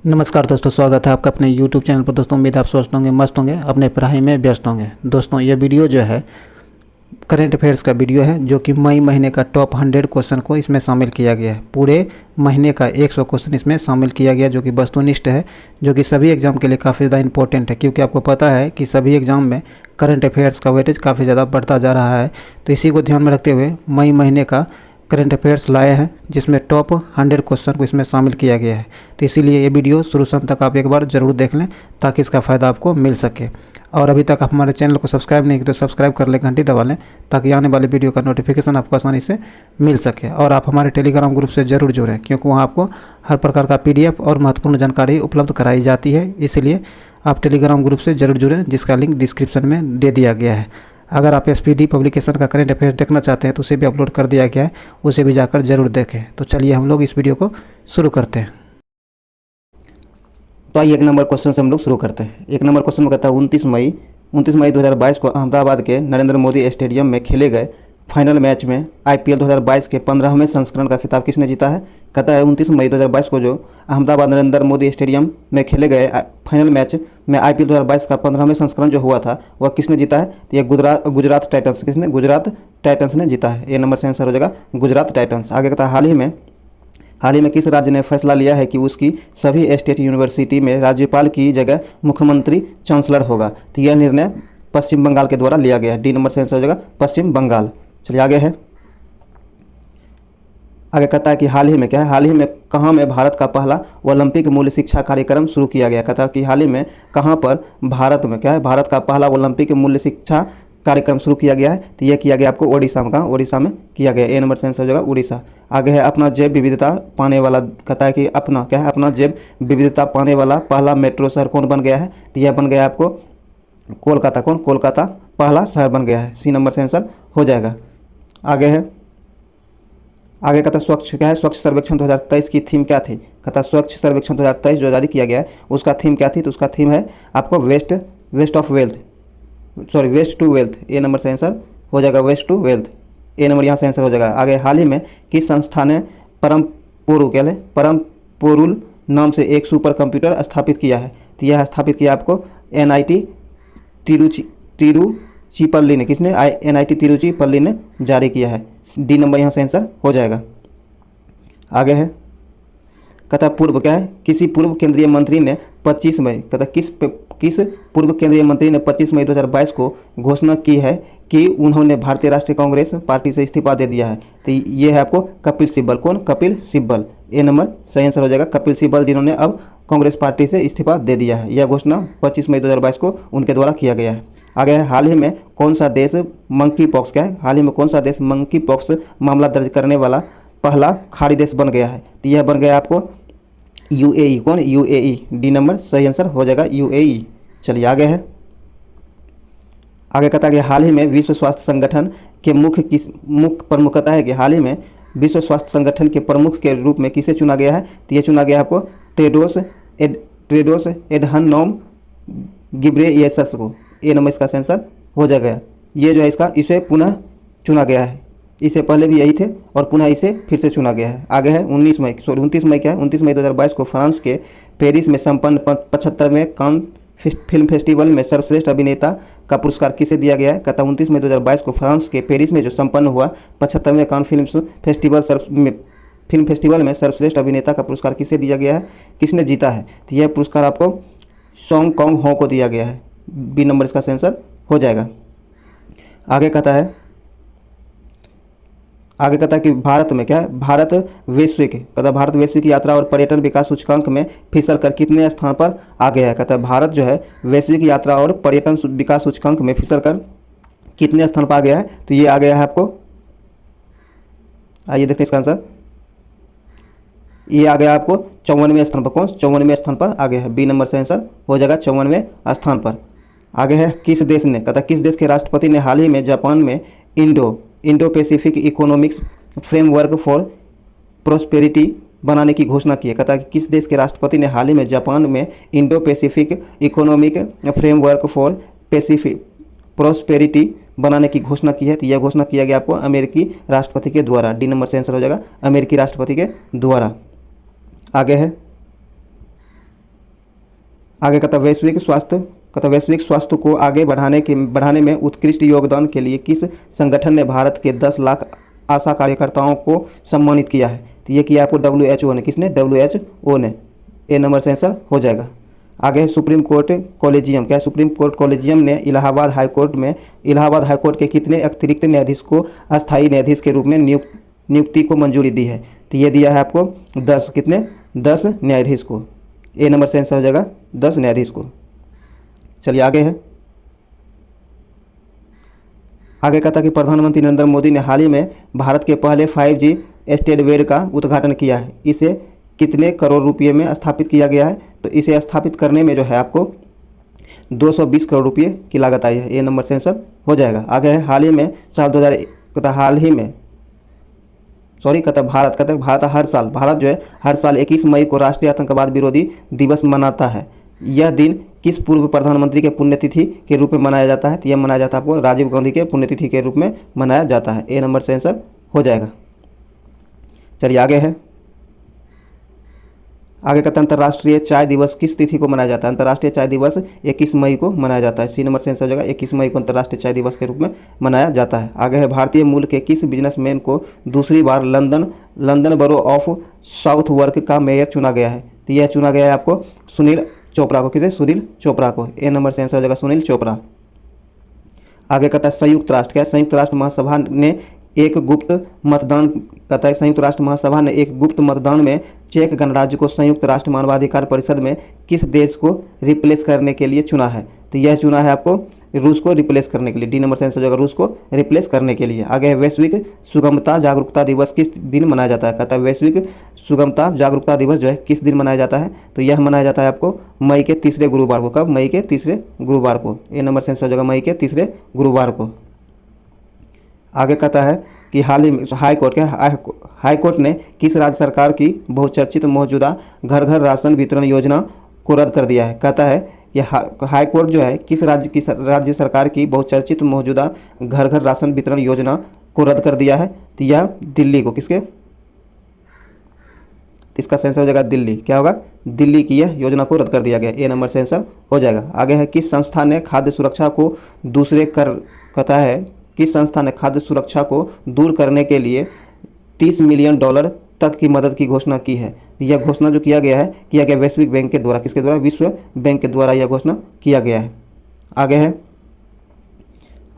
नमस्कार दोस्तों, स्वागत है आपका अपने YouTube चैनल पर। दोस्तों उम्मीद आप स्वस्थ होंगे, मस्त होंगे, अपने पढ़ाई में व्यस्त होंगे। दोस्तों ये वीडियो जो है करंट अफेयर्स का वीडियो है, जो कि मई महीने का टॉप 100 क्वेश्चन को इसमें शामिल किया गया है। पूरे महीने का 100 क्वेश्चन इसमें शामिल किया गया, जो कि वस्तुनिष्ठ है, जो कि सभी एग्जाम के लिए काफ़ी ज़्यादा इंपॉर्टेंट है, क्योंकि आपको पता है कि सभी एग्जाम में करंट अफेयर्स का वेटेज काफ़ी ज़्यादा बढ़ता जा रहा है। तो इसी को ध्यान में रखते हुए मई महीने का करंट अफेयर्स लाए हैं, जिसमें टॉप 100 क्वेश्चन को इसमें शामिल किया गया है। तो इसीलिए ये वीडियो शुरू से अंत तक आप एक बार ज़रूर देख लें, ताकि इसका फ़ायदा आपको मिल सके। और अभी तक आप हमारे चैनल को सब्सक्राइब नहीं किए तो सब्सक्राइब कर लें, घंटी दबा लें, ताकि आने वाले वीडियो का नोटिफिकेशन आपको आसानी से मिल सके। और आप हमारे टेलीग्राम ग्रुप से ज़रूर जुड़ें, क्योंकि वहाँ आपको हर प्रकार का PDF और महत्वपूर्ण जानकारी उपलब्ध कराई जाती है। इसलिए आप टेलीग्राम ग्रुप से ज़रूर जुड़ें, जिसका लिंक डिस्क्रिप्शन में दे दिया गया है। अगर आप SPD पब्लिकेशन का करंट अफेयर्स देखना चाहते हैं तो उसे भी अपलोड कर दिया गया है, उसे भी जाकर ज़रूर देखें। तो चलिए हम लोग इस वीडियो को शुरू करते हैं। तो आइए 1 नंबर क्वेश्चन से हम लोग शुरू करते हैं। 1 नंबर क्वेश्चन में कहता है 29 मई 2022 को अहमदाबाद के नरेंद्र मोदी स्टेडियम में खेले गए फाइनल मैच में IPL 2022 के 15वें संस्करण का खिताब किसने जीता है। कहता है 29 मई 2022 को जो अहमदाबाद नरेंद्र मोदी स्टेडियम में खेले गए फाइनल मैच में IPL 2022 का 15वें संस्करण जो हुआ था वह किसने जीता है। तो ये गुजरात टाइटंस, किसने? गुजरात टाइटंस ने जीता है। ये नंबर से आंसर हो जाएगा गुजरात टाइटंस। आगे कहता है हाल ही में किस राज्य ने फैसला लिया है कि उसकी सभी स्टेट यूनिवर्सिटी में राज्यपाल की जगह मुख्यमंत्री चांसलर होगा। तो यह निर्णय पश्चिम बंगाल के द्वारा लिया गया है। डी नंबर से आंसर हो जाएगा पश्चिम बंगाल। चलिए आगे है। आगे कहता है कि हाल ही में क्या है, हाल ही में कहाँ में भारत का पहला ओलंपिक मूल्य शिक्षा कार्यक्रम शुरू किया गया। कहता है कि हाल ही में कहाँ पर भारत में क्या है, भारत का पहला ओलंपिक मूल्य शिक्षा कार्यक्रम शुरू किया गया है। तो यह किया गया आपको ओडिशा में। कहाँ? ओडिशा में किया गया। ए नंबर से आंसर हो जाएगा उड़ीसा। आगे है अपना जैव विविधता पाने वाला, कहता है कि अपना क्या है, अपना जैव विविधता पाने वाला पहला मेट्रो शहर कौन बन गया है। तो यह बन गया आपको कोलकाता। कौन? कोलकाता पहला शहर बन गया है। सी नंबर से आंसर हो जाएगा। आगे है, आगे कहता है स्वच्छ क्या है, स्वच्छ सर्वेक्षण 2023 की थीम क्या थी। कहता है स्वच्छ सर्वेक्षण 2023 जो जारी किया गया है उसका थीम क्या थी। तो उसका थीम है आपको waste to wealth. A number से आंसर हो जाएगा waste to wealth. A number यहाँ से आंसर हो जाएगा। आगे हाल ही में किस संस्था ने परम पोरुल नाम से एक सुपर कंप्यूटर स्थापित किया है। तो यह स्थापित किया आपको NIT तिरुचिपल्ली ने। किसने? NIT तिरुचिपल्ली ने जारी किया है। डी नंबर यहाँ से आंसर हो जाएगा। आगे है, कहता पूर्व क्या है, किसी पूर्व केंद्रीय मंत्री ने 25 मई, कहता किस पूर्व केंद्रीय मंत्री ने 25 मई 2022 को घोषणा की है कि उन्होंने भारतीय राष्ट्रीय कांग्रेस पार्टी से इस्तीफा दे दिया है। तो ये है आपको कपिल सिब्बल। कौन? कपिल सिब्बल। ए नंबर सही आंसर हो जाएगा कपिल सिब्बल, जिन्होंने अब कांग्रेस पार्टी से इस्तीफा दे दिया है। यह घोषणा 25 मई 2022 को उनके द्वारा किया गया है। आगे है, हाल ही में कौन सा देश मंकी पॉक्स क्या है, हाल ही में कौन सा देश मंकी पॉक्स मामला दर्ज करने वाला पहला खाड़ी देश बन गया है। तो यह बन गया आपको UAE। कौन? UAE। डी नंबर सही आंसर हो जाएगा UAE। चलिए आगे है, आगे कहता है कि हाल ही में विश्व स्वास्थ्य संगठन के मुख्य प्रमुख, कहता है कि हाल ही में विश्व स्वास्थ्य संगठन के प्रमुख के रूप में किसे चुना गया है। तो ये चुना गया आपको टेड्रोस एडहानोम गिब्रेयेसस को। ए नंबर इसका आंसर हो जाएगा। ये जो है इसे पुनः चुना गया है। इससे पहले भी यही थे और पुनः इसे फिर से चुना गया है। आगे है 29 मई क्या है, 29 मई 2022 को फ्रांस के पेरिस में संपन्न 75वें कान फिल्म फेस्टिवल में सर्वश्रेष्ठ अभिनेता का पुरस्कार किसे दिया गया है। कहता 29 मई 2022 को फ्रांस के पेरिस में जो संपन्न हुआ 75वें कान फिल्म फेस्टिवल में सर्वश्रेष्ठ अभिनेता का पुरस्कार किसे दिया गया है, किसने जीता है। तो यह पुरस्कार आपको सॉन्ग कॉन्ग हो को दिया गया है। बी नंबर इसका आंसर हो जाएगा। आगे कहता है कि भारत में क्या है, भारत वैश्विक यात्रा और पर्यटन विकास सूचकांक में फिसल कर कितने स्थान पर आ गया है। कहता है भारत जो है वैश्विक यात्रा और पर्यटन विकास सूचकांक में फिसल कर कितने स्थान पर आ गया है। तो ये आ गया है आपको, आइए देखते हैं इसका आंसर। ये आ गया आपको 54वें स्थान पर। कौन? 54वें स्थान पर आ गया है। बी नंबर से आंसर हो जाएगा 54वें स्थान पर। आगे है, किस देश ने, कहता किस देश के राष्ट्रपति ने हाल ही में जापान में Indo Pacific economics framework for prosperity बनाने की घोषणा की है। कहता है कि किस देश के राष्ट्रपति ने हाल ही में जापान में Indo Pacific economic framework for prosperity बनाने की घोषणा की है। तो यह घोषणा किया गया आपको अमेरिकी राष्ट्रपति के द्वारा। डी नंबर से आंसर हो जाएगा अमेरिकी राष्ट्रपति के द्वारा। आगे है, आगे कहता है वैश्विक स्वास्थ्य को आगे बढ़ाने में उत्कृष्ट योगदान के लिए किस संगठन ने भारत के 10 लाख आशा कार्यकर्ताओं को सम्मानित किया है? तो ये किया आपको WHO ने। किसने? WHO ने। ए नंबर से आंसर हो जाएगा। आगे है सुप्रीम कोर्ट कॉलेजियम। क्या है? सुप्रीम कोर्ट कॉलेजियम ने इलाहाबाद हाईकोर्ट के कितने अतिरिक्त न्यायाधीश को अस्थायी न्यायाधीश के रूप में नियुक्ति को मंजूरी दी है? तो ये दिया है आपको 10। कितने? 10 न्यायाधीश को। ए नंबर से आंसर हो जाएगा 10 न्यायाधीश को। चलिए आगे है। आगे कहता कि प्रधानमंत्री नरेंद्र मोदी ने हाल ही में भारत के पहले 5G स्टेटवेड का उद्घाटन किया है। इसे कितने करोड़ रुपये में स्थापित किया गया है? तो इसे स्थापित करने में जो है आपको 220 करोड़ रुपये की लागत आई है। ए नंबर से आंसर हो जाएगा। आगे है हाल ही में भारत जो है हर साल 21 मई को राष्ट्रीय आतंकवाद विरोधी दिवस मनाता है। यह दिन किस पूर्व प्रधानमंत्री के पुण्यतिथि के रूप में मनाया जाता है? तो यह मनाया जाता है आपको राजीव गांधी के पुण्यतिथि के रूप में मनाया जाता है। ए नंबर से आंसर हो जाएगा। चलिए आगे है। आगे कहते हैं अंतर्राष्ट्रीय चाय दिवस किस तिथि को मनाया जाता है? अंतर्राष्ट्रीय चाय दिवस 21 मई को मनाया जाता है। सी नंबर से आंसर हो जाएगा 21 मई को अंतर्राष्ट्रीय चाय दिवस के रूप में मनाया जाता है। आगे है भारतीय मूल के किस बिजनेसमैन को दूसरी बार लंदन बरो ऑफ साउथवर्क का मेयर चुना गया है? तो यह चुना गया है आपको सुनील चोपड़ा को। किसे? सुनील चोपड़ा को। ए नंबर से आंसर हो जाएगा सुनील चोपड़ा। आगे कहता है संयुक्त राष्ट्र। क्या? संयुक्त राष्ट्र महासभा ने एक गुप्त मतदान कहता है संयुक्त राष्ट्र महासभा ने एक गुप्त मतदान में चेक गणराज्य को संयुक्त राष्ट्र मानवाधिकार परिषद में किस देश को रिप्लेस करने के लिए चुना है? तो यह चुना है आपको रूस को रिप्लेस करने के लिए। डी नंबर से आंसर हो जाएगा रूस को रिप्लेस करने के लिए। आगे वैश्विक सुगमता जागरूकता दिवस किस दिन मनाया जाता है? कहता है वैश्विक सुगमता जागरूकता दिवस जो है किस दिन मनाया जाता है? तो यह मनाया जाता है आपको मई के तीसरे गुरुवार को। कब? मई के तीसरे गुरुवार को। ए नंबर से आंसर हो जाएगा मई के तीसरे गुरुवार को। आगे कहता है कि हाल ही में हाईकोर्ट ने किस राज्य सरकार की बहुचर्चित मौजूदा घर घर राशन वितरण योजना को रद्द कर दिया है? कहता है कि हाईकोर्ट जो है किस राज्य सरकार की बहुचर्चित मौजूदा घर घर राशन वितरण योजना को रद्द कर दिया है? तो यह दिल्ली को। किसके? इसका आंसर हो जाएगा दिल्ली। क्या होगा? दिल्ली की यह योजना को रद्द कर दिया गया। ए नंबर से आंसर हो जाएगा। आगे है किस संस्था ने खाद्य सुरक्षा को कहता है किस संस्था ने खाद्य सुरक्षा को दूर करने के लिए $30 मिलियन तक की मदद की घोषणा की है? यह घोषणा जो किया गया वैश्विक बैंक के द्वारा। किसके द्वारा? विश्व बैंक के द्वारा यह घोषणा किया गया है। आगे है।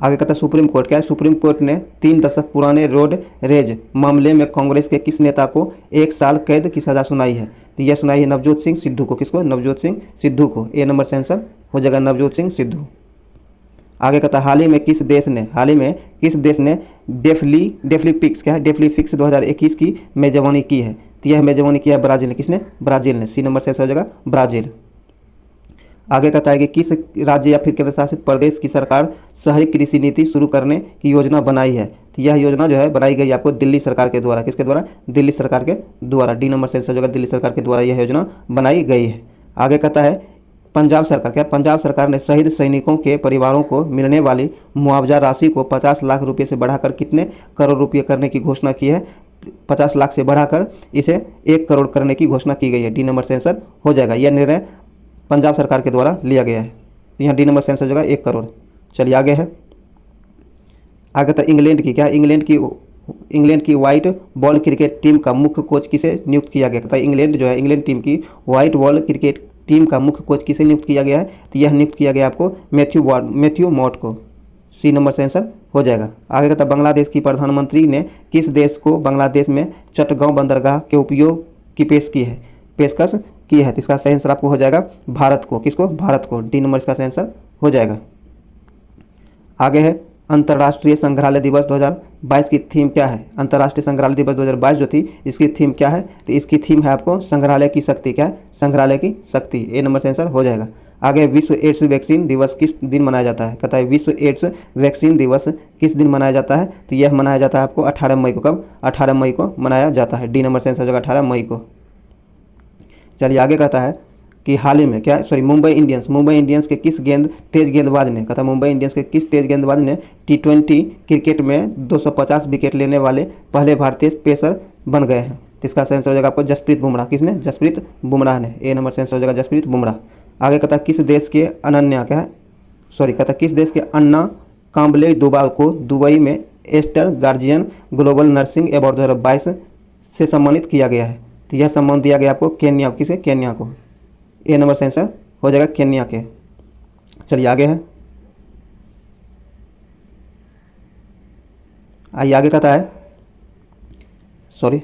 आगे कहता है सुप्रीम कोर्ट। क्या है? सुप्रीम कोर्ट ने 3 दशक पुराने रोड रेज मामले में कांग्रेस के किस नेता को 1 साल कैद की सजा सुनाई है? तो यह सुनाई है नवजोत सिंह सिद्धू को। किसको? नवजोत सिंह सिद्धू को। ए नंबर से आंसर हो जाएगा नवजोत सिंह सिद्धू। आगे कहता है हाल ही में किस देश ने डेफलीपिक्स क्या है? डेफलीपिक्स 2021 की मेजबानी की है? तो यह मेजबानी किया है ब्राज़ील ने। किसने? ब्राज़ील ने। सी नंबर से आंसर हो जाएगा ब्राज़ील। आगे कहता है कि किस राज्य या फिर केंद्र शासित प्रदेश की सरकार शहरी कृषि नीति शुरू करने की योजना बनाई है? तो यह योजना जो है बनाई गई आपको दिल्ली सरकार के द्वारा। किसके द्वारा? दिल्ली सरकार के द्वारा। डी नंबर से आंसर हो जाएगा दिल्ली सरकार के द्वारा यह योजना बनाई गई है। आगे कहता है पंजाब सरकार। क्या? पंजाब सरकार ने शहीद सैनिकों के परिवारों को मिलने वाली मुआवजा राशि को 50 लाख रुपये से बढ़ाकर कितने करोड़ रुपये करने की घोषणा की है? 50 लाख से बढ़ाकर इसे 1 करोड़ करने की घोषणा की गई है। डी नंबर से आंसर हो जाएगा। यह निर्णय पंजाब सरकार के द्वारा लिया गया है। यहाँ डी नंबर से आंसर हो जाएगा 1 करोड़। चलिए आगे है। आगे तो इंग्लैंड की। क्या? इंग्लैंड की व्हाइट बॉल क्रिकेट टीम का मुख्य कोच किसे नियुक्त किया गया? कहता है इंग्लैंड टीम की व्हाइट बॉल क्रिकेट टीम का मुख्य कोच किसे नियुक्त किया गया है? तो यह नियुक्त किया गया आपको मैथ्यू मॉट को। सी नंबर से आंसर हो जाएगा। आगे कहता बांग्लादेश की प्रधानमंत्री ने किस देश को बांग्लादेश में चटगांव बंदरगाह के उपयोग की पेशकश की है? तो इसका सही आंसर आपको हो जाएगा भारत को। किसको? भारत को। डी नंबर इसका सही आंसर हो जाएगा। आगे है अंतर्राष्ट्रीय संग्रहालय दिवस 2022 की थीम क्या है? अंतर्राष्ट्रीय संग्रहालय दिवस 2022 जो थी इसकी थीम क्या है? तो इसकी थीम है आपको संग्रहालय की शक्ति। क्या है? संग्रहालय की शक्ति। ए नंबर से आंसर हो जाएगा। आगे विश्व एड्स वैक्सीन दिवस किस दिन मनाया जाता है? कहता है विश्व एड्स वैक्सीन दिवस किस दिन मनाया जाता है? तो यह मनाया जाता है आपको 18 मई को। कब? 18 मई को मनाया जाता है। डी नंबर से आंसर हो जाएगा 18 मई को। चलिए आगे कहता है कि हाल ही में मुंबई इंडियंस के किस तेज गेंदबाज ने? कहता है मुंबई इंडियंस के किस तेज गेंदबाज ने T20 क्रिकेट में 250 विकेट लेने वाले पहले भारतीय पेसर बन गए हैं? तो इसका आंसर हो जाएगा आपको जसप्रीत बुमराह। किसने? जसप्रीत बुमराह ने। ए नंबर से आंसर हो जाएगा जसप्रीत बुमराह। आगे कहता है किस देश के अनन्या क्या है, सॉरी कहता है किस देश के अन्ना काम्बले दुबा को दुबई में Aster guardian global nursing award 2022 से सम्मानित किया गया है। तो यह सम्मान दिया गया आपको केन्या, किसे, केन्या को। ए नंबर से आंसर हो जाएगा केन्या के। चलिए आगे है, आइए आगे कहता है, सॉरी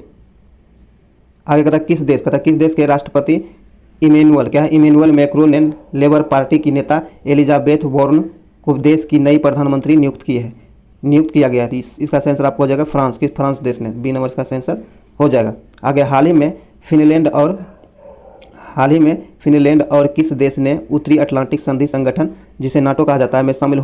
आगे कहता है किस देश, कहता है किस देश के राष्ट्रपति इमेनुअल क्या है, इमेनुअल मैक्रोन ने लेबर पार्टी की नेता एलिजाबेथ वॉर्न को देश की नई प्रधानमंत्री नियुक्त किया गया है। इसका आंसर आपको हो जाएगा फ्रांस, किस फ्रांस देश ने, बी नंबर का आंसर हो जाएगा। आगे हाल ही में फिनलैंड और किस देश ने उत्तरी अटलांटिक संधि संगठन जिसे नाटो कहा जाता है में शामिल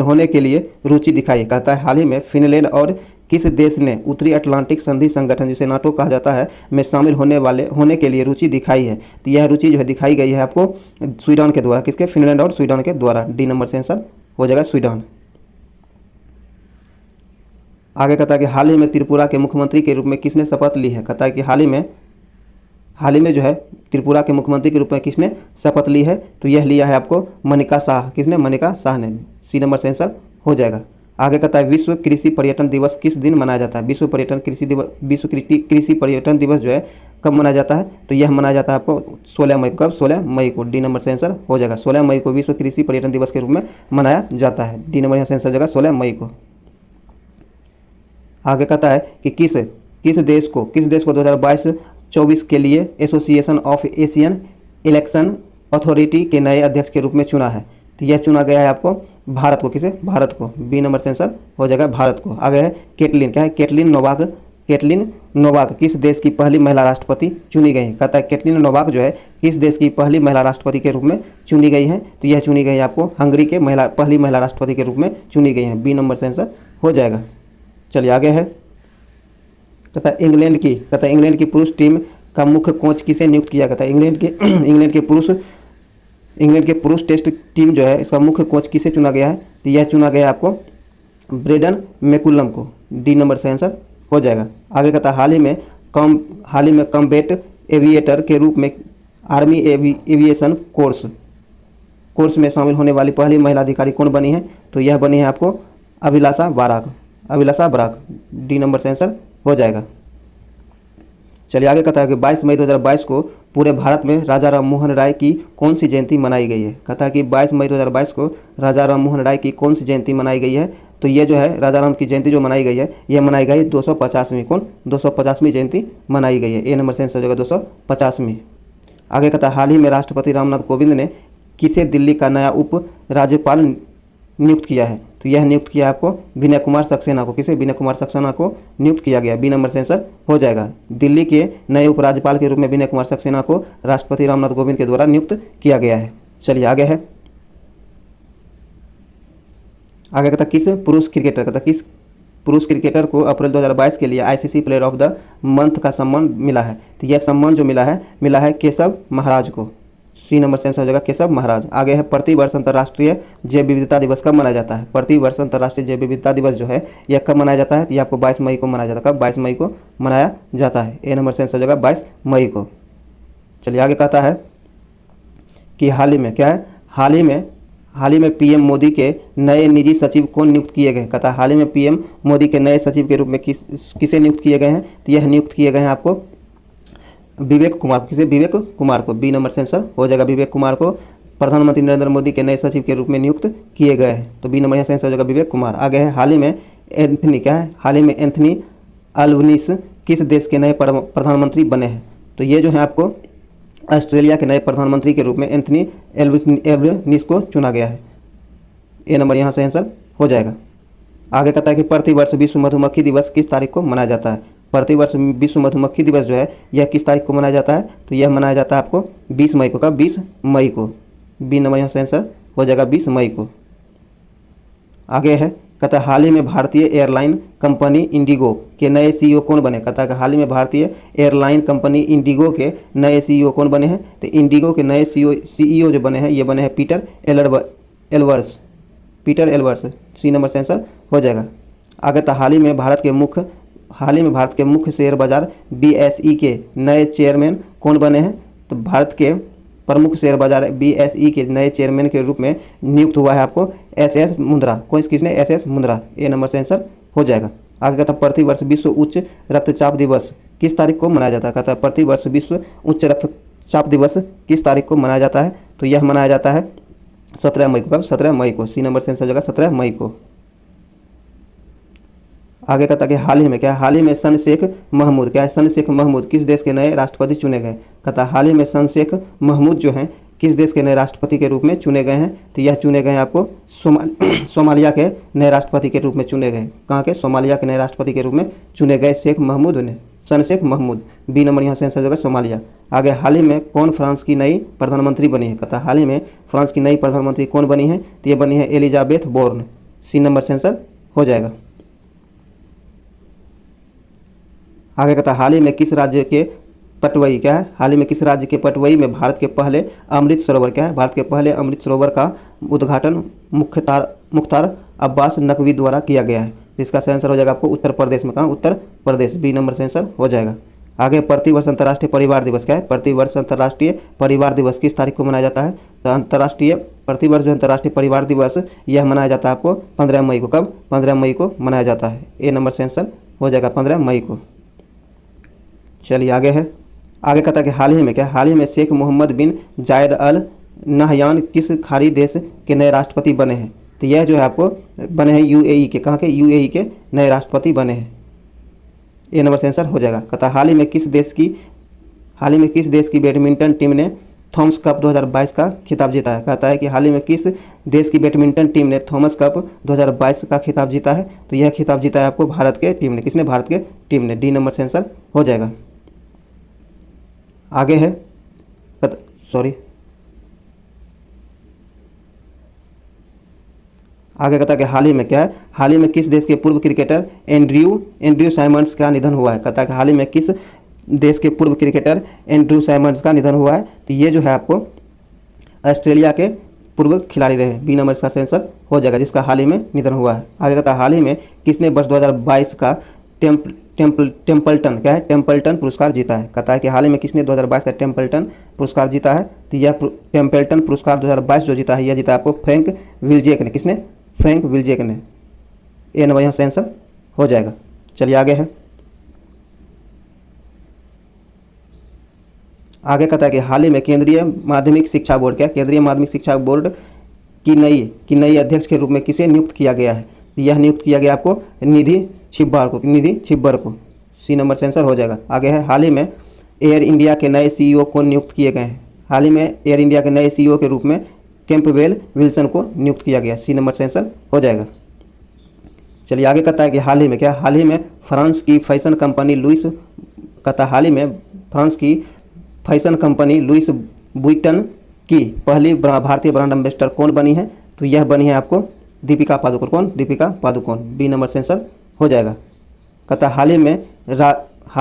होने के लिए रुचि दिखाई है। कहता है हाल ही में फिनलैंड और किस देश ने उत्तरी अटलांटिक संधि संगठन जिसे नाटो कहा जाता है में शामिल होने के लिए रुचि दिखाई है। तो यह रुचि जो है दिखाई गई है आपको स्वीडन के द्वारा, किसके, फिनलैंड और स्वीडन के द्वारा। डी नंबर से आंसर हो जाएगा स्वीडन। आगे कहता है कि हाल ही में त्रिपुरा के मुख्यमंत्री के रूप में किसने शपथ ली है। कहता है कि हाल ही में जो है त्रिपुरा के मुख्यमंत्री के रूप में किसने शपथ ली है, तो यह लिया है आपको मनिका शाह, किसने, मनिका शाह ने। सी नंबर से आंसर हो जाएगा। आगे कहता है विश्व कृषि पर्यटन दिवस किस दिन मनाया जाता है। विश्व कृषि पर्यटन दिवस जो है कब मनाया जाता है, तो यह मनाया जाता है आपको 16 मई को। कब, 16 मई को। डी नंबर से आंसर हो जाएगा 16 मई को विश्व कृषि पर्यटन दिवस के रूप में मनाया जाता है। डी नंबर यहाँ से आंसर हो जाएगा 16 मई को। आगे कहता है कि किस देश को 2022-24 के लिए association of Asian election authority के नए अध्यक्ष के रूप में चुना है। तो यह चुना गया है आपको भारत को, किसे, भारत को। बी नंबर से आंसर हो जाएगा भारत को। आगे है कैटलिन क्या है, कैटलिन नोवाक किस देश की पहली महिला राष्ट्रपति चुनी गई है। कहता है कैटलिन नोवाक जो है किस देश की पहली महिला राष्ट्रपति के रूप में चुनी गई है, तो यह चुनी गई है आपको हंगरी के पहली महिला राष्ट्रपति के रूप में चुनी गई है। बी नंबर से आंसर हो जाएगा। चलिए आगे है, कहता है इंग्लैंड की पुरुष टीम का मुख्य कोच किसे नियुक्त किया। कहता है इंग्लैंड के पुरुष टेस्ट टीम जो है इसका मुख्य कोच किसे चुना गया है, तो यह चुना गया आपको ब्रेडन मैकुलम को। डी नंबर से आंसर हो जाएगा। आगे कहता है हाल ही में कॉम्बैट एविएटर के रूप में आर्मी एविएशन कोर्स में शामिल होने वाली पहली महिला अधिकारी कौन बनी है, तो यह बनी है आपको अभिलाषा बराक। डी नंबर से आंसर हो जाएगा। चलिए आगे कहता है कि 22 मई 2022 को पूरे भारत में राजा राम मोहन राय की कौन सी जयंती मनाई गई है। कहता है कि 22 मई 2022 को राजा राम मोहन राय की कौन सी जयंती मनाई गई है, तो ये जो है राजा राम की जयंती जो मनाई गई है यह मनाई गई 250वीं, कौन, 250वीं जयंती मनाई गई है। ए नंबर से आंसर हो जाएगा 250वीं। आगे कहता है हाल ही में राष्ट्रपति रामनाथ कोविंद ने किसे दिल्ली का नया उप राज्यपाल नियुक्त किया है, तो यह नियुक्त किया आपको विनय कुमार सक्सेना को। किसे, विनय कुमार सक्सेना को नियुक्त किया गया। बी नंबर से आंसर हो जाएगा। दिल्ली के नए उपराज्यपाल के रूप में विनय कुमार सक्सेना को राष्ट्रपति रामनाथ कोविंद के द्वारा नियुक्त किया गया है। चलिए आगे है, आगे कहता किस पुरुष क्रिकेटर को अप्रैल 2022 के लिए ICC player of the month का सम्मान मिला है, तो यह सम्मान जो मिला है केशव महाराज को। सी नंबर से आंसर हो जाएगा केशव महाराज। आगे है प्रतिवर्ष अंतर्राष्ट्रीय जैव विविधता दिवस कब मनाया जाता है। प्रतिवर्ष अंतर्राष्ट्रीय जैव विविधता दिवस जो है यह कब मनाया जाता है, तो यह आपको 22 मई को मनाया जाता है। कब, 22 मई को मनाया जाता है। ए नंबर से आंसर हो जाएगा 22 मई को। चलिए आगे कहता है कि हाल ही में पीएम मोदी के नए निजी सचिव कौन नियुक्त किए गए। कहता है हाल ही में पीएम मोदी के नए सचिव के रूप में किसे नियुक्त किए गए हैं, तो यह नियुक्त किए गए हैं आपको विवेक कुमार। किसे, विवेक कुमार को। बी नंबर से आंसर हो जाएगा विवेक कुमार को प्रधानमंत्री नरेंद्र मोदी के नए सचिव के रूप में नियुक्त किए गए हैं। तो बी नंबर से आंसर हो जाएगा विवेक कुमार। आगे है हाल ही में एंथनी अल्बनीस किस देश के नए प्रधानमंत्री बने हैं, तो ये जो है आपको ऑस्ट्रेलिया के नए प्रधानमंत्री के रूप में एंथनी एल्बनीस को चुना गया है। ए नंबर यहाँ से आंसर हो जाएगा। आगे कहता है कि प्रतिवर्ष विश्व मधुमक्खी दिवस किस तारीख को मनाया जाता है। प्रतिवर्ष विश्व मधुमक्खी दिवस जो है यह किस तारीख को मनाया जाता है, तो यह मनाया जाता है आपको 20 मई को। कब, 20 मई को। बी नंबर यहाँ से आंसर हो जाएगा 20 मई को। आगे है, कहता है हाल ही में भारतीय एयरलाइन कंपनी इंडिगो के नए सीईओ कौन बने। कहता है कि हाल ही में भारतीय एयरलाइन कंपनी इंडिगो के नए सीईओ कौन बने हैं, तो इंडिगो के नए सीईओ जो बने हैं ये बने हैं पीटर एल्वर्स। सी नंबर से आंसर हो जाएगा। आगे तो हाल ही में भारत के मुख्य शेयर बाजार BSE के नए चेयरमैन कौन बने हैं, तो भारत के प्रमुख शेयर बाजार BSE के नए चेयरमैन के रूप में नियुक्त हुआ है आपको SS मुंद्रा। कौन किसने? SS मुंद्रा। ए नंबर से आंसर हो जाएगा। आगे कहता है प्रतिवर्ष विश्व उच्च रक्तचाप दिवस किस तारीख को मनाया जाता है? कहता है प्रतिवर्ष विश्व उच्च रक्तचाप दिवस किस तारीख को मनाया जाता है? तो यह मनाया जाता है 17 मई को। कब? 17 मई को। सी नंबर से आंसर हो जाएगा 17 मई को। आगे कहता है कि हाल ही में क्या है? हाल ही में सन शेख महमूद क्या है? सन शेख महमूद किस देश के नए राष्ट्रपति चुने गए? कहता है हाल ही में सन शेख महमूद जो हैं किस देश के नए राष्ट्रपति के रूप में चुने गए हैं? तो यह चुने गए हैं आपको सोमालिया के नए राष्ट्रपति के रूप में चुने गए। कहाँ के? सोमालिया के नए राष्ट्रपति के रूप में चुने गए शेख महमूद ने, सन शेख महमूद। बी नंबर यहाँ से आंसर होगा सोमालिया। आगे हाल ही में कौन फ्रांस की नई प्रधानमंत्री बनी है? कहता है हाल ही में फ्रांस की नई प्रधानमंत्री कौन बनी है? तो ये बनी है एलिजाबेथ बोर्न। सी नंबर से आंसर हो जाएगा। आगे कहता है हाल ही में किस राज्य के पटवई क्या है? हाल ही में किस राज्य के पटवई में भारत के पहले अमृत सरोवर क्या है? भारत के पहले अमृत सरोवर का उद्घाटन मुख्तार अब्बास नकवी द्वारा किया गया है। इसका सही आंसर हो जाएगा आपको उत्तर प्रदेश में। कहाँ? उत्तर प्रदेश। बी नंबर से आंसर हो जाएगा। आगे प्रतिवर्ष अंतर्राष्ट्रीय परिवार दिवस क्या है? प्रतिवर्ष अंतर्राष्ट्रीय परिवार दिवस किस तारीख को मनाया जाता है? तो अंतर्राष्ट्रीय प्रतिवर्ष जो अंतर्राष्ट्रीय परिवार दिवस यह मनाया जाता है आपको 15 मई को। कब? 15 मई को मनाया जाता है। ए नंबर से आंसर हो जाएगा 15 मई को। चलिए आगे है। आगे कहता है कि हाल ही में क्या? हाल ही में शेख मोहम्मद बिन जायद अल नहयान किस खाड़ी देश के नए राष्ट्रपति बने हैं? तो यह जो है आपको बने हैं UAE के। कहाँ के? UAE के नए राष्ट्रपति बने हैं। ए नंबर से आंसर हो जाएगा। कहता है हाल ही में किस देश की बैडमिंटन टीम ने थॉमस कप 2022 का खिताब जीता है? कहता है कि हाल ही में किस देश की बैडमिंटन टीम ने थॉमस कप 2022 का खिताब जीता है? तो यह खिताब जीता है आपको भारत के टीम ने। किसने? भारत के टीम ने। डी नंबर से आंसर हो जाएगा। आगे है आगे कहता है कि हाल ही में क्या है? हाल ही में किस देश के पूर्व क्रिकेटर एंड्रयू साइमंड्स का निधन हुआ है? कहता है कि हाल ही में किस देश के पूर्व क्रिकेटर एंड्रयू साइमंड्स का निधन हुआ है? तो ये जो है आपको ऑस्ट्रेलिया के पूर्व खिलाड़ी रहे। बी नंबर इसका आंसर हो जाएगा, जिसका हाल ही में निधन हुआ है। आगे कहता है हाल ही में किसने वर्ष 2022 का टेम्पल्टन क्या है? टेम्पल्टन पुरस्कार जीता है? कहता है कि हाल ही में किसने 2022 का टेम्पल्टन पुरस्कार जीता है? तो यह टेम्पल्टन पुरस्कार 2022 जो जीता है यह जीता है आपको फ्रैंक विल्जेक ने। किसने? फ्रैंक विल्जेक ने। ए नंबर यहाँ से आंसर हो जाएगा। चलिए आगे है। आगे कहता है कि हाल ही में केंद्रीय माध्यमिक शिक्षा बोर्ड क्या? केंद्रीय माध्यमिक शिक्षा बोर्ड की नई अध्यक्ष के रूप में किसे नियुक्त किया गया है? यह नियुक्त किया गया आपको निधि छिब्बर को। सी नंबर से आंसर हो जाएगा। आगे है हाल ही में एयर इंडिया के नए CEO को नियुक्त किए गए हैं? हाल ही में एयर इंडिया के नए CEO के रूप में कैंपबेल विल्सन को नियुक्त किया गया। सी नंबर से आंसर हो जाएगा। चलिए आगे कहता है कि हाल ही में क्या? हाल ही में फ्रांस की फैशन कंपनी लुइस कहता है हाल ही में फ्रांस की फैशन कंपनी लुइस बुइटन की पहली भारतीय ब्रांड एम्बेसडर कौन बनी है? तो यह बनी है आपको दीपिका पादुकोण। कौन? दीपिका पादुकोण। बी नंबर से आंसर हो जाएगा। कहता हाल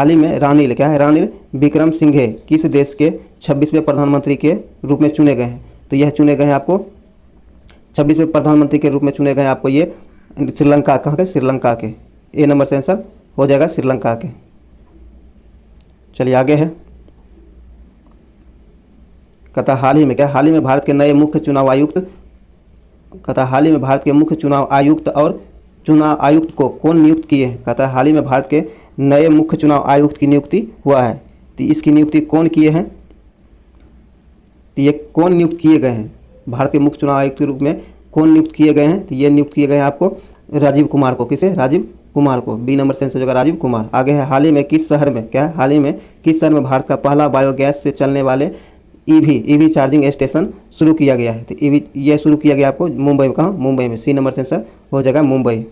ही में रानिल क्या है? रानिल विक्रम सिंघे किस देश के 26वें प्रधानमंत्री के रूप में चुने गए हैं? तो यह चुने गए हैं आपको 26वें प्रधानमंत्री के रूप में चुने गए हैं आपको ये श्रीलंका। कहाँ के? श्रीलंका के। ए नंबर से आंसर हो जाएगा श्रीलंका के। चलिए आगे है। कहता हाल ही में क्या? हाल ही में भारत के नए मुख्य चुनाव आयुक्त कहता हाल ही में भारत के मुख्य चुनाव आयुक्त और चुनाव आयुक्त को कौन नियुक्त किए हैं? कहता है हाल ही में भारत के नए मुख्य चुनाव आयुक्त की नियुक्ति हुआ है। तो इसकी नियुक्ति कौन किए हैं? तो ये कौन नियुक्त किए गए हैं? भारत के मुख्य चुनाव आयुक्त के रूप में कौन नियुक्त किए गए हैं? तो ये नियुक्त किए गए हैं आपको राजीव कुमार को। किसे? राजीव कुमार को। बी नंबर से आंसर होगा राजीव कुमार। आगे है हाल ही में किस शहर में क्या है? हाल ही में किस शहर में भारत का पहला बायोगैस से चलने वाले ईवी चार्जिंग स्टेशन शुरू किया गया है? तो ये शुरू किया गया आपको मुंबई में। कहाँ? मुंबई में। सी नंबर से आंसर हो जाएगा मुंबई।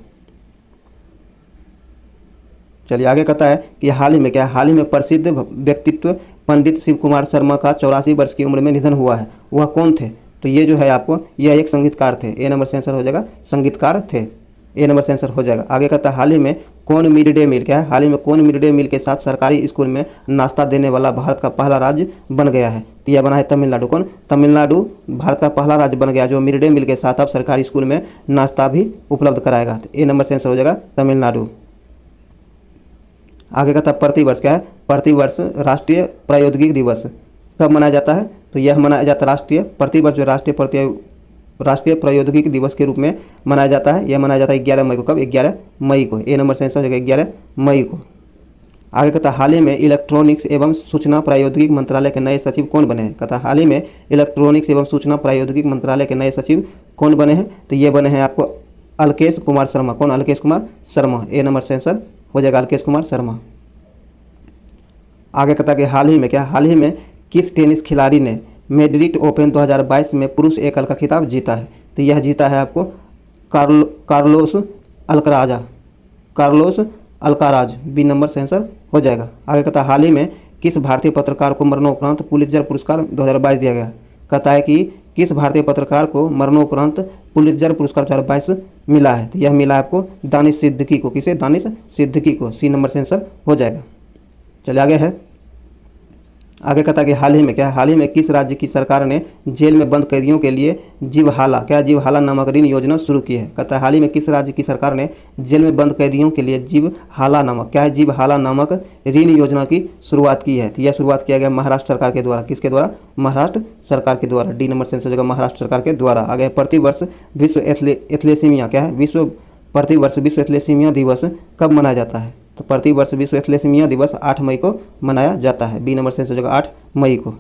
चलिए आगे कहता है कि हाल ही में क्या? हाल ही में प्रसिद्ध व्यक्तित्व पंडित शिव कुमार शर्मा का 84 वर्ष की उम्र में निधन हुआ है। वह कौन थे? तो ये जो है आपको यह एक संगीतकार थे। ए नंबर से आंसर हो जाएगा संगीतकार थे। ए नंबर से आंसर हो जाएगा। आगे कहता है हाल ही में कौन मिड डे मील क्या है? हाल ही में कौन मिड डे मील के साथ सरकारी स्कूल में नाश्ता देने वाला भारत का पहला राज्य बन गया है? तो यह बना है तमिलनाडु। कौन? तमिलनाडु भारत का पहला राज्य बन गया जो मिड डे मील के साथ अब सरकारी स्कूल में नाश्ता भी उपलब्ध कराएगा। तो ए नंबर से आंसर हो जाएगा तमिलनाडु। आगे कहता है प्रतिवर्ष क्या है? प्रतिवर्ष राष्ट्रीय प्रौद्योगिकी दिवस कब मनाया जाता है? तो यह मनाया जाता है राष्ट्रीय प्रतिवर्ष जो राष्ट्रीय प्रौद्योगिकी दिवस के रूप में मनाया जाता है। यह मनाया जाता है 11 मई को। कब? 11 मई को। ए नंबर से आंसर हो जाएगा 11 मई को। आगे कहता है हाल ही में इलेक्ट्रॉनिक्स एवं सूचना प्रौद्योगिकी मंत्रालय के नए सचिव कौन बने हैं? कहता है हाल ही में इलेक्ट्रॉनिक्स एवं सूचना प्रौद्योगिकी मंत्रालय के नए सचिव कौन बने हैं? तो ये बने हैं आपको अलकेश कुमार शर्मा। कौन? अलकेश कुमार शर्मा। ए नंबर से आंसर हो जाएगा अलकेश कुमार शर्मा। आगे कहता है कि हाल ही में क्या? हाल ही में किस टेनिस खिलाड़ी ने मैड्रिड ओपन 2022 में पुरुष एकल का खिताब जीता है? तो यह जीता है आपको कार्लोस अल्काराज। बी नंबर से आंसर हो जाएगा। आगे कहता है हाल ही में किस भारतीय पत्रकार को मरणोपरांत पुलित्जर पुरस्कार 2022 दिया गया? कहता है कि किस भारतीय पत्रकार को मरणोपरांत पुलित्जर पुरस्कार 2022 मिला है? तो यह मिला आपको दानिश सिद्दीकी को। किसे? दानिश सिद्दीकी को। सी नंबर से आंसर हो जाएगा। चलिए आगे है। आगे कहता है कि हाल ही में क्या? हाल ही में किस राज्य की सरकार ने जेल में बंद कैदियों के लिए जीवहाला जीवहाला नामक ऋण योजना शुरू की है? कहता है हाल ही में किस राज्य की सरकार ने जेल में बंद कैदियों के लिए जीवहाला नामक ऋण योजना की शुरुआत की है? तो यह शुरुआत किया गया महाराष्ट्र सरकार के द्वारा। किसके द्वारा? महाराष्ट्र सरकार के द्वारा। डी नंबर से आंसर हो जाएगा महाराष्ट्र सरकार के द्वारा। आगे प्रतिवर्ष विश्व एथलेसीमिया प्रतिवर्ष विश्व एथलेसीमिया दिवस कब मनाया जाता है? तो प्रतिवर्ष विश्व एथलेसीमिया दिवस 8 मई को मनाया जाता है। बी नंबर से आंसर हो जाएगा 8 मई को।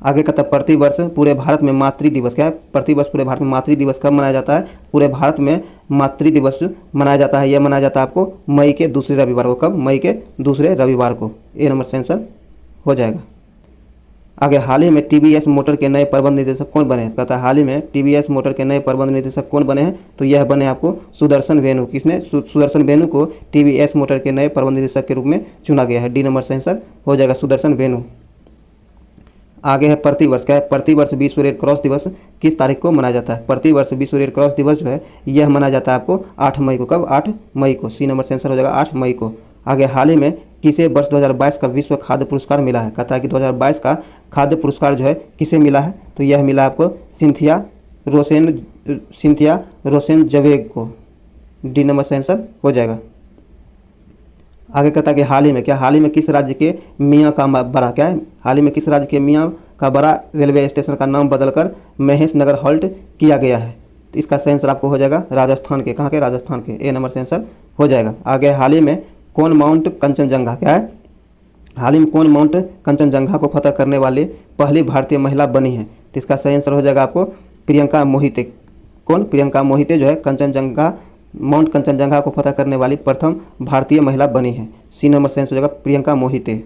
आगे कहता है प्रतिवर्ष पूरे भारत में मातृ दिवस प्रतिवर्ष पूरे भारत में मातृ दिवस कब मनाया जाता है? पूरे भारत में मातृ दिवस मनाया जाता है। यह मनाया जाता है आपको मई के दूसरे रविवार को। कब? मई के दूसरे रविवार को। ए नंबर से आंसर हो जाएगा। आगे हाल ही में टीवीएस मोटर के नए प्रबंध निदेशक कौन बने हैं? कहता है हाल ही में टीवीएस मोटर के नए प्रबंध निदेशक कौन बने हैं? तो यह बने आपको सुदर्शन वेणु। किसने? सुदर्शन वेणु को टीवीएस मोटर के नए प्रबंध निदेशक के रूप में चुना गया है। डी नंबर से आंसर हो जाएगा सुदर्शन वेणु। आगे है प्रतिवर्ष प्रतिवर्ष विश्व रेड क्रॉस दिवस किस तारीख को मनाया जाता है? प्रतिवर्ष विश्व रेड क्रॉस दिवस जो है यह मनाया जाता है आपको 8 मई को। कब? 8 मई को। सी नंबर से आंसर हो जाएगा 8 मई को। आगे हाल ही में किसे वर्ष 2022 का विश्व खाद्य पुरस्कार मिला है? कहता है कि 2022 का खाद्य पुरस्कार जो है किसे मिला है? तो यह मिला आपको सिंथिया रोसेनजवेग को। डी नंबर से आंसर हो जाएगा। आगे कहता है कि हाल ही में हाल ही में किस राज्य के मियाँ का बड़ा हाल ही में किस राज्य के मियाँ का बड़ा रेलवे स्टेशन का नाम बदलकर महेश नगर हॉल्ट किया गया है? तो इसका सही आंसर आपको हो जाएगा राजस्थान के। कहाँ के? राजस्थान के। ए नंबर से आंसर हो जाएगा। आगे हाल ही में कौन माउंट कंचनजंगा हाल ही में कौन माउंट कंचनजंगा को फतह करने वाली पहली भारतीय महिला बनी है? तो इसका सही आंसर हो जाएगा आपको प्रियंका मोहिते। कौन? प्रियंका मोहिते जो है माउंट कंचनजंगा को फतह करने वाली प्रथम भारतीय महिला बनी है। सी नंबर से आंसर हो जाएगा प्रियंका मोहिते।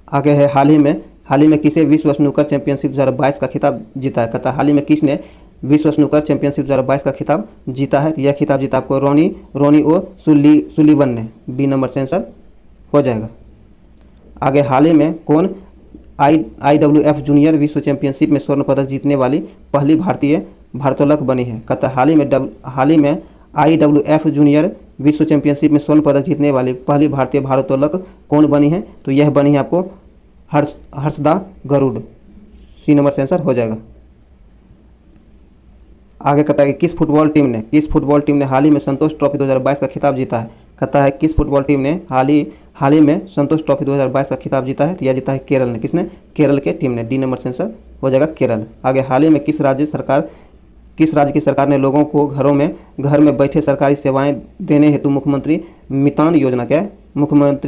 आगे है हाल ही में किसे विश्व स्नूकर चैंपियनशिप 2022 का खिताब जीता है? कहता है हाल ही में किसने विश्व स्नूकर चैंपियनशिप 2022 का खिताब जीता है? तो यह खिताब जीता आपको रोनी ओ सुलीवन ने। बी नंबर से आंसर हो जाएगा। आगे हाल ही में कौन IWF जूनियर विश्व चैंपियनशिप में स्वर्ण पदक जीतने वाली पहली भारतीय भारोत्तोलक बनी है? कहता है हाल ही में IWF जूनियर विश्व चैंपियनशिप में स्वर्ण पदक जीतने वाली पहली भारतीय भारोत्तोलक कौन बनी है? तो यह बनी है आपको हर्षदा गरुड़। सी नंबर से आंसर हो जाएगा। आगे कहता है कि किस फुटबॉल टीम ने हाल ही में संतोष ट्रॉफी 2022 का खिताब जीता है? कहता है किस फुटबॉल टीम ने हाल ही में संतोष ट्रॉफी 2022 का खिताब जीता है? तो यह जीता है केरल ने। किसने? केरल के टीम ने। डी नंबर से आंसर हो जाएगा केरल। आगे हाल ही में किस राज्य की सरकार ने लोगों को घर में बैठे सरकारी सेवाएं देने हेतु मुख्यमंत्री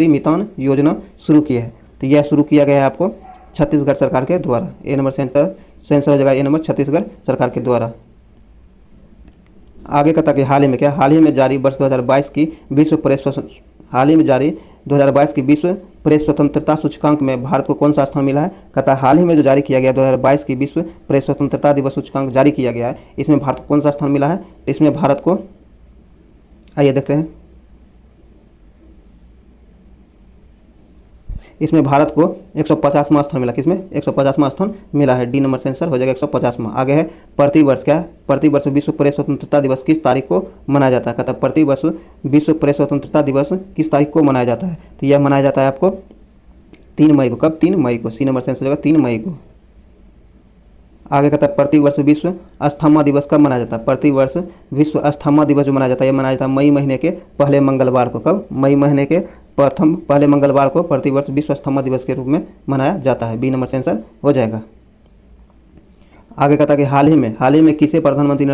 मितान योजना शुरू की है? तो यह शुरू किया गया है आपको छत्तीसगढ़ सरकार के द्वारा। ए नंबर से आंसर हो जाएगा ए नंबर छत्तीसगढ़ सरकार के द्वारा। आगे कहता कि हाल ही में जारी वर्ष 2022 की विश्व प्रेस स्वतंत्रता सूचकांक में भारत को कौन सा स्थान मिला है? कहता है हाल ही में जो जारी किया गया 2022 की विश्व प्रेस स्वतंत्रता दिवस सूचकांक जारी किया गया है, इसमें भारत को कौन सा स्थान मिला है? इसमें भारत को आइए देखते हैं। इसमें भारत को 150वां स्थान मिला। किसमें? 150वां स्थान मिला है। डी नंबर से आंसर हो जाएगा 150वां। आगे है प्रतिवर्ष विश्व प्रेस स्वतंत्रता दिवस किस तारीख को मनाया जाता है? कहता है प्रतिवर्ष विश्व प्रेस स्वतंत्रता दिवस किस तारीख को मनाया जाता है? तो यह मनाया जाता है आपको 3 मई को। कब? 3 मई को। सी नंबर से आंसर हो जाएगा 3 मई को। आगे कहता है प्रतिवर्ष विश्व अस्थमा दिवस कब मनाया जाता है? प्रतिवर्ष विश्व अस्थमा दिवस जो मनाया जाता है यह मनाया जाता है मई महीने के पहले मंगलवार को। कब? मई महीने के पहले मंगलवार को प्रतिवर्ष विश्व अस्थमा दिवस के रूप में मनाया जाता है। बी नंबर से आंसर हो जाएगा। आगे कहता है कि हाल ही में किसे प्रधानमंत्री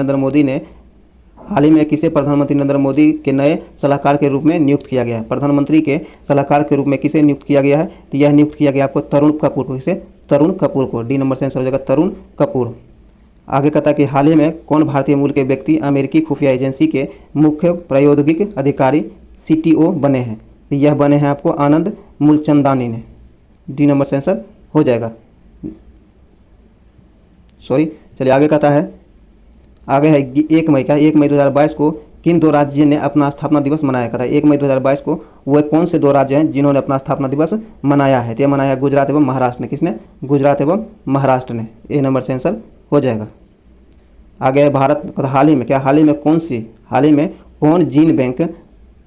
नरेंद्र मोदी के नए सलाहकार के रूप में नियुक्त किया गया है। प्रधानमंत्री के सलाहकार के रूप में किसे नियुक्त किया गया है, तो यह नियुक्त किया गया आपको तरुण कपूर को। किसे? तरुण कपूर को। डी नंबर से आंसर हो जाएगा तरुण कपूर। आगे कहता है कि हाल ही में कौन भारतीय मूल के व्यक्ति अमेरिकी खुफिया एजेंसी के मुख्य प्रायोगिक अधिकारी CTO बने हैं, तो यह बने हैं आपको आनंद मूलचंदानी ने। डी नंबर से आंसर हो जाएगा। चलिए आगे कहता है, आगे है 1 मई। क्या 1 मई 2022 को किन 2 राज्यों ने अपना स्थापना दिवस मनाया? कहता है 1 मई 2022 को वो कौन से 2 राज्य हैं जिन्होंने अपना स्थापना दिवस मनाया है? तो यह मनाया गुजरात एवं महाराष्ट्र ने। किसने? गुजरात एवं महाराष्ट्र ने। ए नंबर से आंसर हो जाएगा। आगे है भारत। हाल ही में कौन जीन बैंक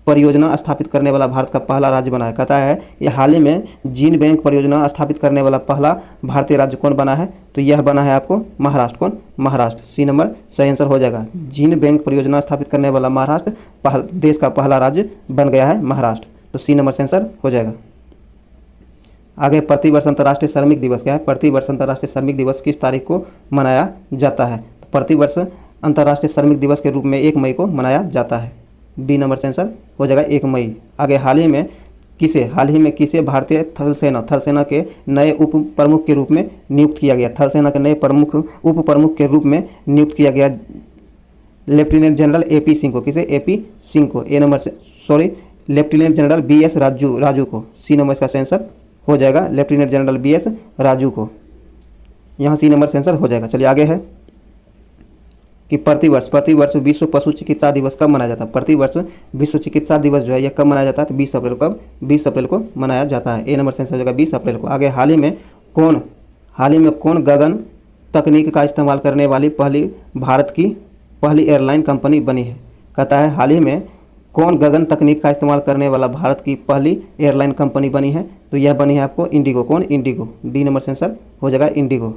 परियोजना स्थापित करने वाला भारत का पहला राज्य बना है? कहता है यह हाल ही में जीन बैंक परियोजना स्थापित करने वाला पहला भारतीय राज्य कौन बना है? तो यह बना है आपको महाराष्ट्र। कौन? महाराष्ट्र। सी नंबर सही आंसर हो जाएगा। जीन बैंक परियोजना स्थापित करने वाला महाराष्ट्र देश का पहला राज्य बन गया है महाराष्ट्र, तो सी नंबर से आंसर हो जाएगा। आगे प्रतिवर्ष अंतर्राष्ट्रीय श्रमिक दिवस। क्या है? प्रतिवर्ष अंतर्राष्ट्रीय श्रमिक दिवस किस तारीख को मनाया जाता है? प्रतिवर्ष अंतर्राष्ट्रीय श्रमिक दिवस के रूप में 1 मई को मनाया जाता है। बी नंबर से आंसर हो जाएगा 1 मई। आगे हाल ही में किसे भारतीय थल सेना के नए उप प्रमुख के रूप में नियुक्त किया गया? थल सेना के नए उप प्रमुख के रूप में नियुक्त किया गया लेफ्टिनेंट जनरल AP सिंह को। किसे? AP सिंह को। लेफ्टिनेंट जनरल BS राजू को। सी नंबर इसका आंसर हो जाएगा लेफ्टिनेंट जनरल BS राजू को। यहाँ सी नंबर से आंसर हो जाएगा। चलिए आगे है कि प्रतिवर्ष विश्व पशु चिकित्सा दिवस कब मनाया जाता है? प्रतिवर्ष विश्व चिकित्सा दिवस जो है यह कब मनाया जाता है? तो 20 अप्रैल। कब? 20 अप्रैल को मनाया जाता है। ए नंबर से आंसर हो जाएगा 20 अप्रैल को। आगे हाल ही में कौन गगन तकनीक का इस्तेमाल करने वाली भारत की पहली एयरलाइन कंपनी बनी है? कहता है हाल ही में कौन गगन तकनीक का इस्तेमाल करने वाला भारत की पहली एयरलाइन कंपनी बनी है? तो यह बनी है आपको इंडिगो। कौन? इंडिगो। डी नंबर से आंसर हो जाएगा इंडिगो।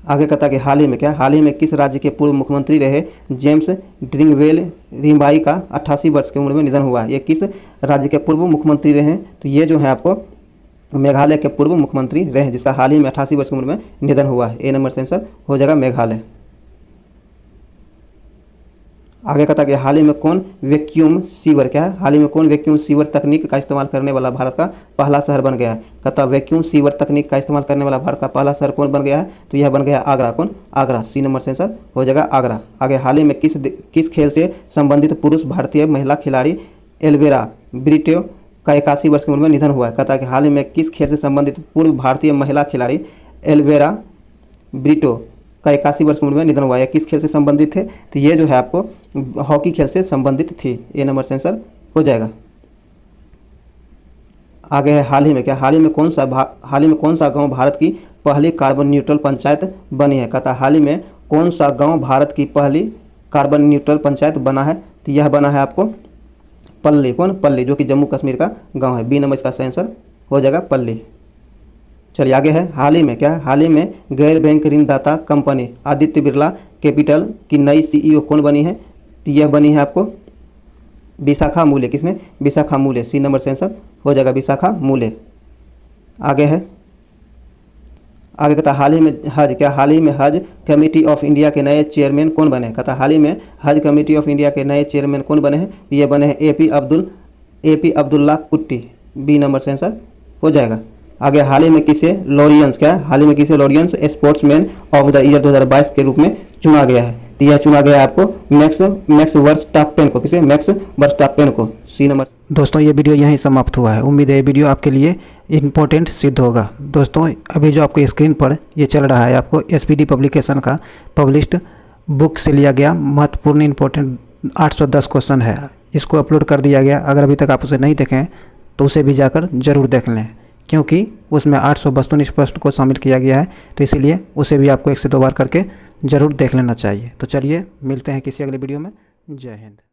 आगे कहता है कि हाल ही में किस राज्य के पूर्व मुख्यमंत्री रहे जेम्स ड्रिंगवेल रिम्बाई का 88 वर्ष की उम्र में निधन हुआ है? ये किस राज्य के पूर्व मुख्यमंत्री रहे हैं? तो ये जो है आपको मेघालय के पूर्व मुख्यमंत्री रहे, जिसका हाल ही में 88 वर्ष की उम्र में निधन हुआ है। ए नंबर से आंसर हो जाएगा मेघालय। आगे कहता है कि हाल ही में कौन वैक्यूम सीवर। क्या है? हाल ही में कौन वैक्यूम सीवर तकनीक का इस्तेमाल करने वाला भारत का पहला शहर बन गया है? कहता है वैक्यूम सीवर तकनीक का इस्तेमाल करने वाला भारत का पहला शहर कौन बन गया है? तो यह बन गया आगरा। कौन? आगरा। सी नंबर से आंसर हो जाएगा आगरा। आगे हाल ही में किस खेल से संबंधित पुरुष भारतीय महिला खिलाड़ी एल्वेरा ब्रिटो का 81 वर्ष की उम्र में निधन हुआ है? कहता है कि हाल ही में किस खेल से संबंधित पूर्व भारतीय महिला खिलाड़ी एल्वेरा ब्रिटो का 81 वर्ष की उम्र में निधन हुआ है? किस खेल से संबंधित थे? तो ये जो है आपको हॉकी खेल से संबंधित थी। ए नंबर से आंसर हो जाएगा। आगे है हाल ही में हाल ही में कौन सा गांव भारत की पहली कार्बन न्यूट्रल पंचायत बनी है? कहता है हाल ही में कौन सा गांव भारत की पहली कार्बन न्यूट्रल पंचायत बना है? तो यह बना है आपको पल्ली। कौन? पल्ली, जो कि जम्मू कश्मीर का गाँव है। बी नंबर इसका आंसर हो जाएगा पल्ली। चलिए आगे है हाल ही में गैर बैंक ऋणदाता कंपनी आदित्य बिरला कैपिटल की नई CEO कौन बनी है? तो यह बनी है आपको विशाखा मूले। किसने? विशाखा मूले। सी नंबर से आंसर हो जाएगा विशाखा मूले। आगे कहता हाल ही में हज कमेटी ऑफ इंडिया के नए चेयरमैन कौन बने? कहता हाल ही में हज कमेटी ऑफ इंडिया के नए चेयरमैन कौन बने हैं? ये बने हैं AP अब्दुल्ला कुट्टी। बी नंबर से आंसर हो जाएगा। आगे हाल ही में किसे Laureus sportsman of the year 2022 के रूप में चुना गया है? तो यह चुना गया आपको मैक्स वर्स्टापेन को। किसे? मैक्स वर्स्टापेन को। C number. दोस्तों ये वीडियो यहीं समाप्त हुआ है। उम्मीद है ये वीडियो आपके लिए इम्पोर्टेंट सिद्ध होगा। दोस्तों अभी जो आपको स्क्रीन पर ये चल रहा है आपको SPD पब्लिकेशन का पब्लिश्ड बुक से लिया गया महत्वपूर्ण इंपॉर्टेंट 810 क्वेश्चन है। इसको अपलोड कर दिया गया। अगर अभी तक आप उसे नहीं देखें तो उसे भी जाकर जरूर देख लें, क्योंकि उसमें 832 प्रश्न को शामिल किया गया है, तो इसीलिए उसे भी आपको 1 से 2 बार करके ज़रूर देख लेना चाहिए। तो चलिए मिलते हैं किसी अगले वीडियो में। जय हिंद।